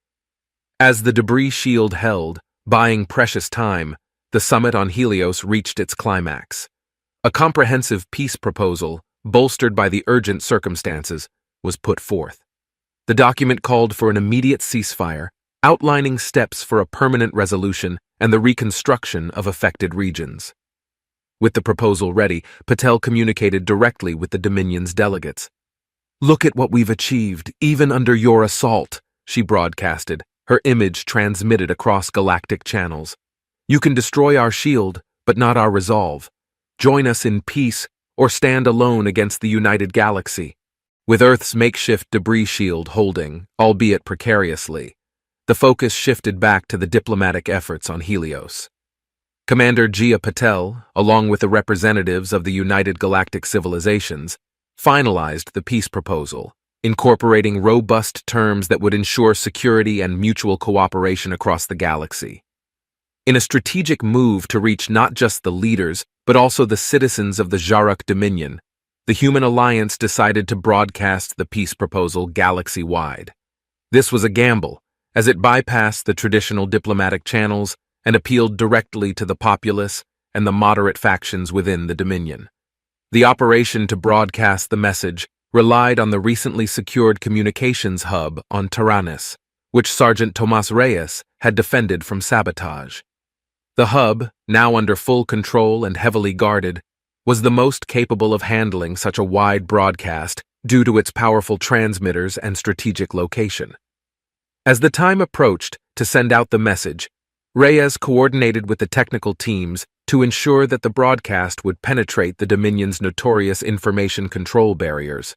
As the debris shield held, buying precious time, the summit on Helios reached its climax. A comprehensive peace proposal, bolstered by the urgent circumstances, was put forth. The document called for an immediate ceasefire, outlining steps for a permanent resolution and the reconstruction of affected regions. With the proposal ready, Patel communicated directly with the Dominion's delegates. "Look at what we've achieved, even under your assault," she broadcasted, her image transmitted across galactic channels. "You can destroy our shield, but not our resolve. Join us in peace, or stand alone against the united galaxy." With Earth's makeshift debris shield holding, albeit precariously, the focus shifted back to the diplomatic efforts on Helios. Commander Jia Patel, along with the representatives of the United Galactic Civilizations, finalized the peace proposal, incorporating robust terms that would ensure security and mutual cooperation across the galaxy. In a strategic move to reach not just the leaders, but also the citizens of the Jaruk Dominion, the Human Alliance decided to broadcast the peace proposal galaxy-wide. This was a gamble, as it bypassed the traditional diplomatic channels and appealed directly to the populace and the moderate factions within the Dominion. The operation to broadcast the message relied on the recently secured communications hub on Tyrannus, which Sergeant Tomas Reyes had defended from sabotage. The hub, now under full control and heavily guarded, was the most capable of handling such a wide broadcast due to its powerful transmitters and strategic location. As the time approached to send out the message, Reyes coordinated with the technical teams to ensure that the broadcast would penetrate the Dominion's notorious information control barriers.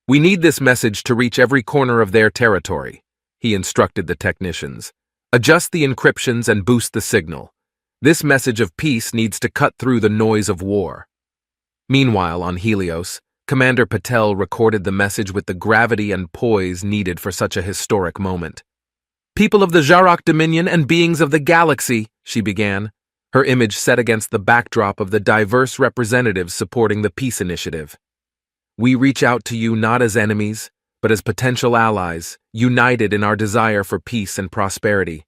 "We need this message to reach every corner of their territory," he instructed the technicians. "Adjust the encryptions and boost the signal. This message of peace needs to cut through the noise of war." Meanwhile, on Helios, Commander Patel recorded the message with the gravity and poise needed for such a historic moment. "People of the Jaruk Dominion and beings of the galaxy," she began, her image set against the backdrop of the diverse representatives supporting the peace initiative. "We reach out to you not as enemies, but as potential allies, united in our desire for peace and prosperity.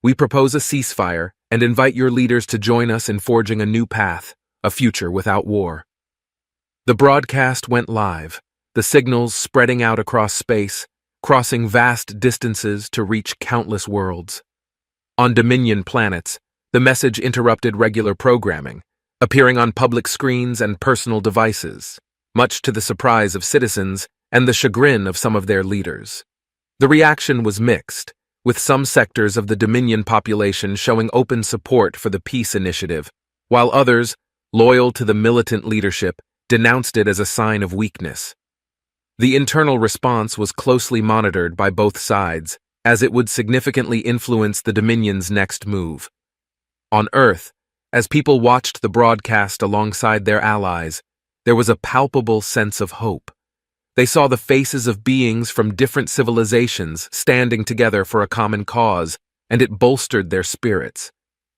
We propose a ceasefire and invite your leaders to join us in forging a new path, a future without war." The broadcast went live, the signals spreading out across space, crossing vast distances to reach countless worlds. On Dominion planets, the message interrupted regular programming, appearing on public screens and personal devices, much to the surprise of citizens and the chagrin of some of their leaders. The reaction was mixed, with some sectors of the Dominion population showing open support for the peace initiative, while others, loyal to the militant leadership, denounced it as a sign of weakness. The internal response was closely monitored by both sides, as it would significantly influence the Dominion's next move. On Earth, as people watched the broadcast alongside their allies, there was a palpable sense of hope. They saw the faces of beings from different civilizations standing together for a common cause, and it bolstered their spirits.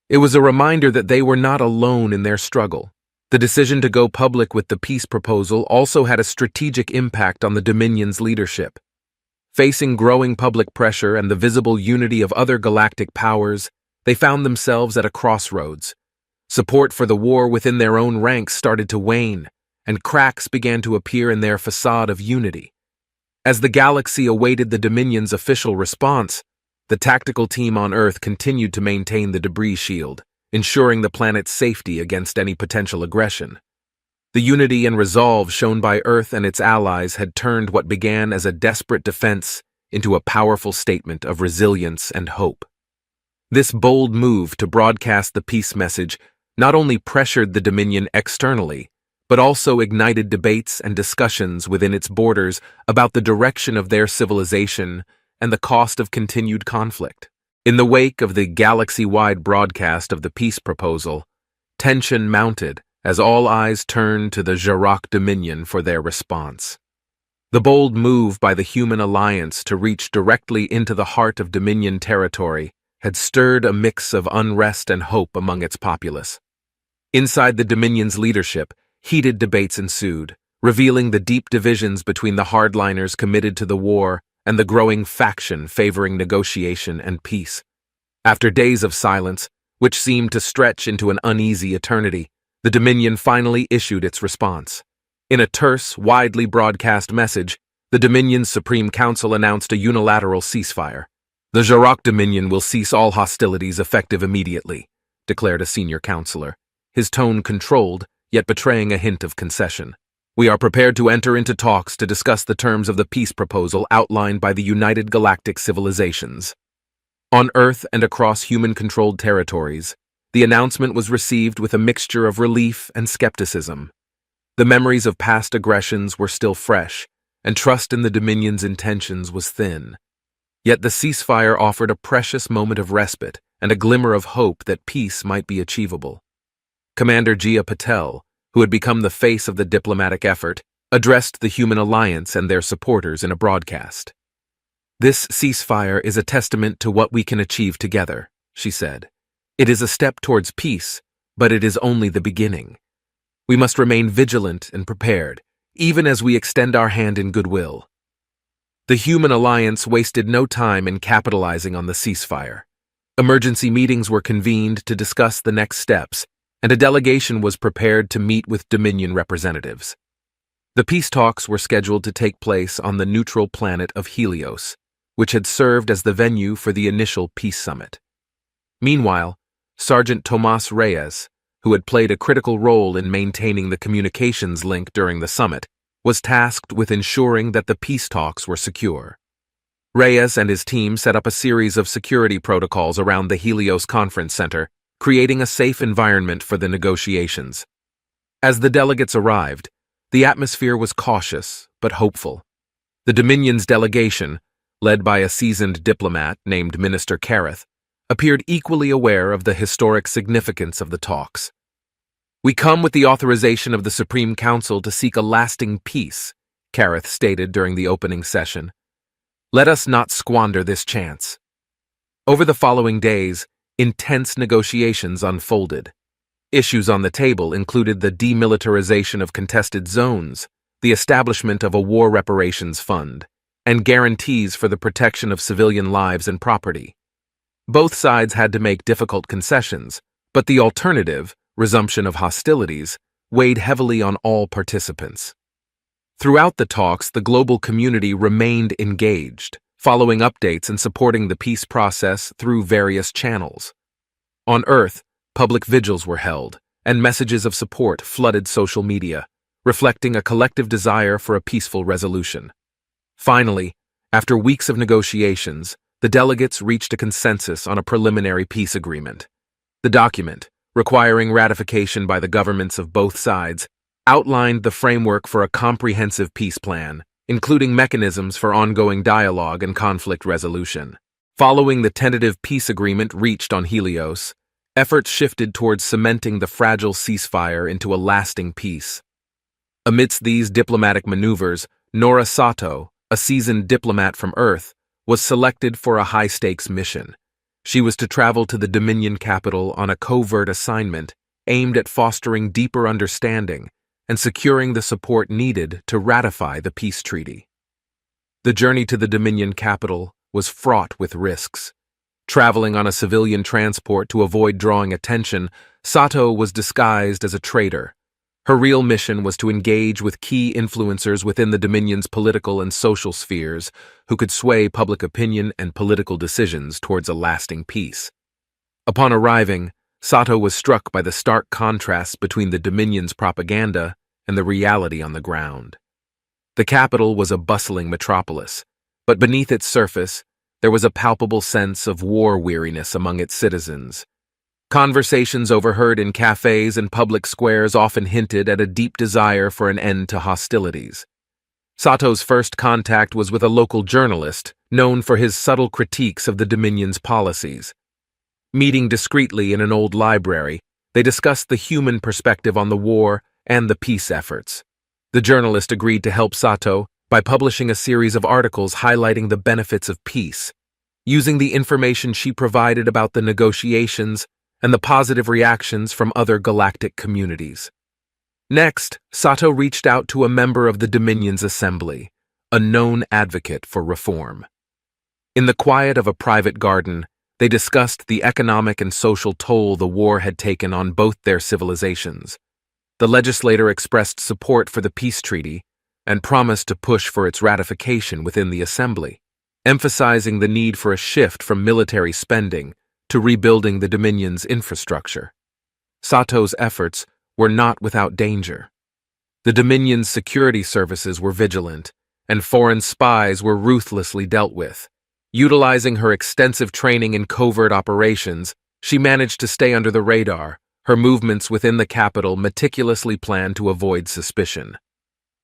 It was a reminder that they were not alone in their struggle. The decision to go public with the peace proposal also had a strategic impact on the Dominion's leadership. Facing growing public pressure and the visible unity of other galactic powers, they found themselves at a crossroads. Support for the war within their own ranks started to wane, and cracks began to appear in their facade of unity. As the galaxy awaited the Dominion's official response, the tactical team on Earth continued to maintain the debris shield, ensuring the planet's safety against any potential aggression. The unity and resolve shown by Earth and its allies had turned what began as a desperate defense into a powerful statement of resilience and hope. This bold move to broadcast the peace message not only pressured the Dominion externally, but also ignited debates and discussions within its borders about the direction of their civilization and the cost of continued conflict. In the wake of the galaxy-wide broadcast of the peace proposal, tension mounted as all eyes turned to the Jaruk Dominion for their response. The bold move by the Human Alliance to reach directly into the heart of Dominion territory had stirred a mix of unrest and hope among its populace. Inside the Dominion's leadership, heated debates ensued, revealing the deep divisions between the hardliners committed to the war and the growing faction favoring negotiation and peace. After days of silence, which seemed to stretch into an uneasy eternity, The Dominion finally issued its response. In a terse, widely broadcast message, the Dominion's Supreme Council announced a unilateral ceasefire. The Jarok Dominion will cease all hostilities effective immediately, declared a senior counselor, his tone controlled, yet betraying a hint of concession. We are prepared to enter into talks to discuss the terms of the peace proposal outlined by the United Galactic Civilizations. On Earth and across human-controlled territories, the announcement was received with a mixture of relief and skepticism. The memories of past aggressions were still fresh, and trust in the Dominion's intentions was thin. Yet the ceasefire offered a precious moment of respite and a glimmer of hope that peace might be achievable. Commander Jia Patel, who had become the face of the diplomatic effort, addressed the Human Alliance and their supporters in a broadcast. "This ceasefire is a testament to what we can achieve together," she said. "It is a step towards peace, but it is only the beginning. We must remain vigilant and prepared, even as we extend our hand in goodwill." The Human Alliance wasted no time in capitalizing on the ceasefire. Emergency meetings were convened to discuss the next steps, and a delegation was prepared to meet with Dominion representatives. The peace talks were scheduled to take place on the neutral planet of Helios, which had served as the venue for the initial peace summit. Meanwhile, Sergeant Tomas Reyes, who had played a critical role in maintaining the communications link during the summit, was tasked with ensuring that the peace talks were secure. Reyes and his team set up a series of security protocols around the Helios Conference Center, creating a safe environment for the negotiations. As the delegates arrived, the atmosphere was cautious but hopeful. The Dominion's delegation, led by a seasoned diplomat named Minister Kareth, appeared equally aware of the historic significance of the talks. "We come with the authorization of the Supreme Council to seek a lasting peace," Kareth stated during the opening session. "Let us not squander this chance." Over the following days, intense negotiations unfolded. Issues on the table included the demilitarization of contested zones, the establishment of a war reparations fund, and guarantees for the protection of civilian lives and property. Both sides had to make difficult concessions, but the alternative, resumption of hostilities, weighed heavily on all participants. Throughout the talks, the global community remained engaged, following updates and supporting the peace process through various channels. On Earth, public vigils were held, and messages of support flooded social media, reflecting a collective desire for a peaceful resolution. Finally, after weeks of negotiations, the delegates reached a consensus on a preliminary peace agreement. The document, requiring ratification by the governments of both sides, outlined the framework for a comprehensive peace plan, including mechanisms for ongoing dialogue and conflict resolution. Following the tentative peace agreement reached on Helios, efforts shifted towards cementing the fragile ceasefire into a lasting peace. Amidst these diplomatic maneuvers, Nora Sato, a seasoned diplomat from Earth, was selected for a high-stakes mission. She was to travel to the Dominion capital on a covert assignment aimed at fostering deeper understanding and securing the support needed to ratify the peace treaty. The journey to the Dominion capital was fraught with risks. Traveling on a civilian transport to avoid drawing attention, Sato was disguised as a traitor. Her real mission was to engage with key influencers within the Dominion's political and social spheres who could sway public opinion and political decisions towards a lasting peace. Upon arriving, Sato was struck by the stark contrast between the Dominion's propaganda and the reality on the ground. The capital was a bustling metropolis, but beneath its surface, there was a palpable sense of war weariness among its citizens. Conversations overheard in cafes and public squares often hinted at a deep desire for an end to hostilities. Sato's first contact was with a local journalist known for his subtle critiques of the Dominion's policies. Meeting discreetly in an old library, they discussed the human perspective on the war and the peace efforts. The journalist agreed to help Sato by publishing a series of articles highlighting the benefits of peace. Using the information she provided about the negotiations and the positive reactions from other galactic communities. Next, Sato reached out to a member of the Dominion's assembly, a known advocate for reform. In the quiet of a private garden, they discussed the economic and social toll the war had taken on both their civilizations. The legislator expressed support for the peace treaty and promised to push for its ratification within the assembly, emphasizing the need for a shift from military spending to rebuilding the Dominion's infrastructure. Sato's efforts were not without danger. The Dominion's security services were vigilant, and foreign spies were ruthlessly dealt with. Utilizing her extensive training in covert operations, she managed to stay under the radar, her movements within the capital meticulously planned to avoid suspicion.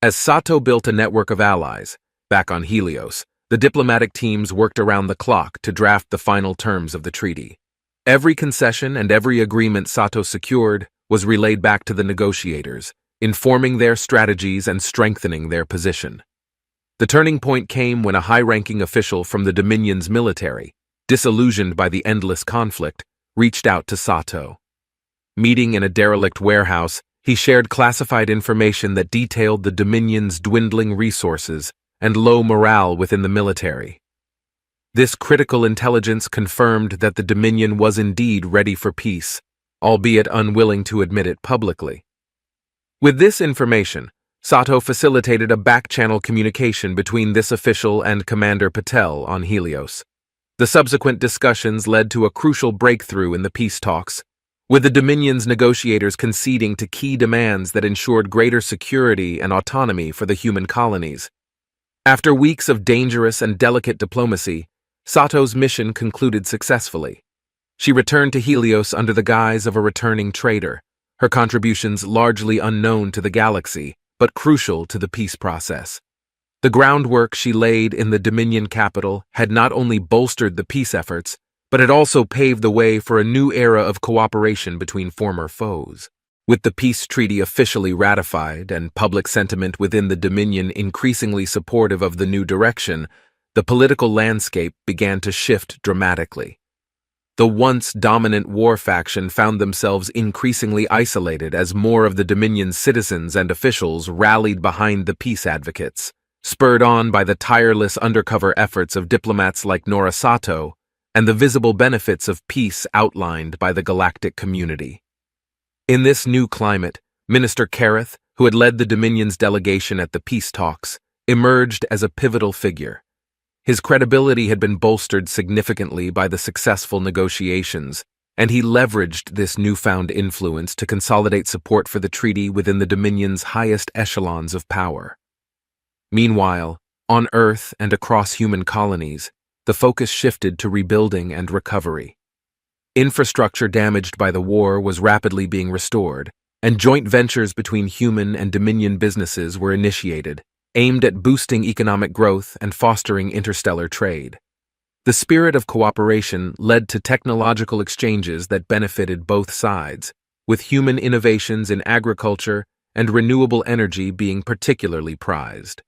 As Sato built a network of allies, back on Helios, the diplomatic teams worked around the clock to draft the final terms of the treaty. Every concession and every agreement Sato secured was relayed back to the negotiators, informing their strategies and strengthening their position. The turning point came when a high-ranking official from the Dominion's military, disillusioned by the endless conflict, reached out to Sato. Meeting in a derelict warehouse, he shared classified information that detailed the Dominion's dwindling resources and low morale within the military. This critical intelligence confirmed that the Dominion was indeed ready for peace, albeit unwilling to admit it publicly. With this information, Sato facilitated a back-channel communication between this official and Commander Patel on Helios. The subsequent discussions led to a crucial breakthrough in the peace talks, with the Dominion's negotiators conceding to key demands that ensured greater security and autonomy for the human colonies. After weeks of dangerous and delicate diplomacy, Sato's mission concluded successfully. She returned to Helios under the guise of a returning trader, her contributions largely unknown to the galaxy, but crucial to the peace process. The groundwork she laid in the Dominion capital had not only bolstered the peace efforts, but it also paved the way for a new era of cooperation between former foes. With the peace treaty officially ratified and public sentiment within the Dominion increasingly supportive of the new direction, the political landscape began to shift dramatically. The once dominant war faction found themselves increasingly isolated as more of the Dominion's citizens and officials rallied behind the peace advocates, spurred on by the tireless undercover efforts of diplomats like Nora Sato and the visible benefits of peace outlined by the galactic community. In this new climate, Minister Kareth, who had led the Dominion's delegation at the peace talks, emerged as a pivotal figure. His credibility had been bolstered significantly by the successful negotiations, and he leveraged this newfound influence to consolidate support for the treaty within the Dominion's highest echelons of power. Meanwhile, on Earth and across human colonies, the focus shifted to rebuilding and recovery. Infrastructure damaged by the war was rapidly being restored, and joint ventures between human and Dominion businesses were initiated, aimed at boosting economic growth and fostering interstellar trade. The spirit of cooperation led to technological exchanges that benefited both sides, with human innovations in agriculture and renewable energy being particularly prized.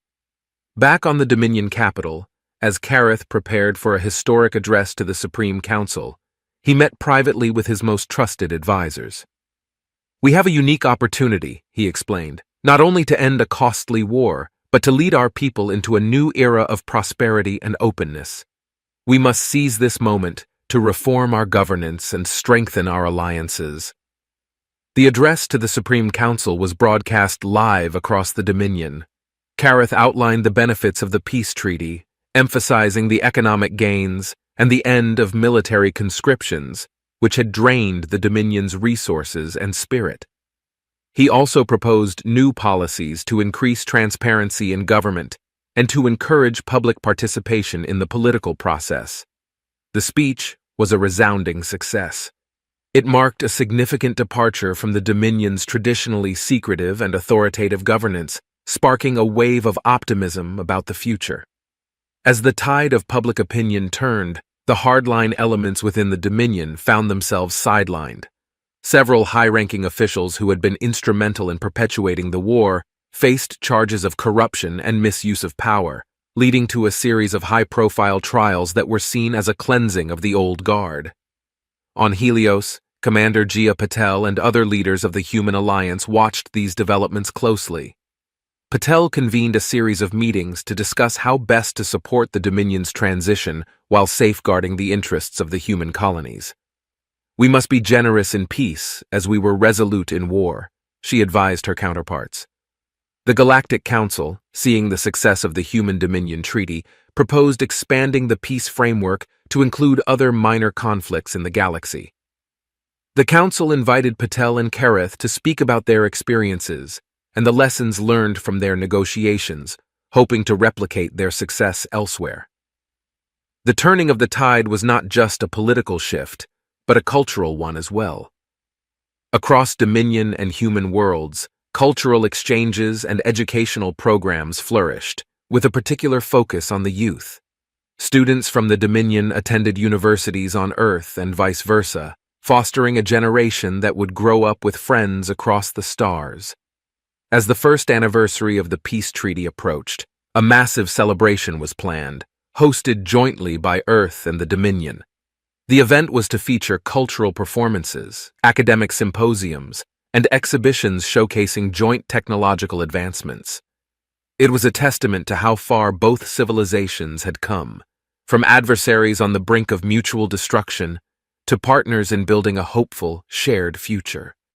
Back on the Dominion capital, as Kareth prepared for a historic address to the Supreme Council, he met privately with his most trusted advisors. "We have a unique opportunity," he explained, "not only to end a costly war, but to lead our people into a new era of prosperity and openness. We must seize this moment to reform our governance and strengthen our alliances." The address to the Supreme Council was broadcast live across the Dominion. Kareth outlined the benefits of the peace treaty, emphasizing the economic gains and the end of military conscriptions, which had drained the Dominion's resources and spirit. He also proposed new policies to increase transparency in government and to encourage public participation in the political process. The speech was a resounding success. It marked a significant departure from the Dominion's traditionally secretive and authoritative governance, sparking a wave of optimism about the future. As the tide of public opinion turned, the hardline elements within the Dominion found themselves sidelined. Several high-ranking officials who had been instrumental in perpetuating the war faced charges of corruption and misuse of power, leading to a series of high-profile trials that were seen as a cleansing of the old guard. On Helios, Commander Jia Patel and other leaders of the Human Alliance watched these developments closely. Patel convened a series of meetings to discuss how best to support the Dominion's transition while safeguarding the interests of the human colonies. "We must be generous in peace as we were resolute in war," she advised her counterparts. The Galactic Council, seeing the success of the Human Dominion Treaty, proposed expanding the peace framework to include other minor conflicts in the galaxy. The Council invited Patel and Kareth to speak about their experiences and the lessons learned from their negotiations, hoping to replicate their success elsewhere. The turning of the tide was not just a political shift, but a cultural one as well. Across Dominion and human worlds, cultural exchanges and educational programs flourished, with a particular focus on the youth. Students from the Dominion attended universities on Earth and vice versa, fostering a generation that would grow up with friends across the stars. As the first anniversary of the peace treaty approached, a massive celebration was planned, hosted jointly by Earth and the Dominion. The event was to feature cultural performances, academic symposiums, and exhibitions showcasing joint technological advancements. It was a testament to how far both civilizations had come, from adversaries on the brink of mutual destruction to partners in building a hopeful, shared future.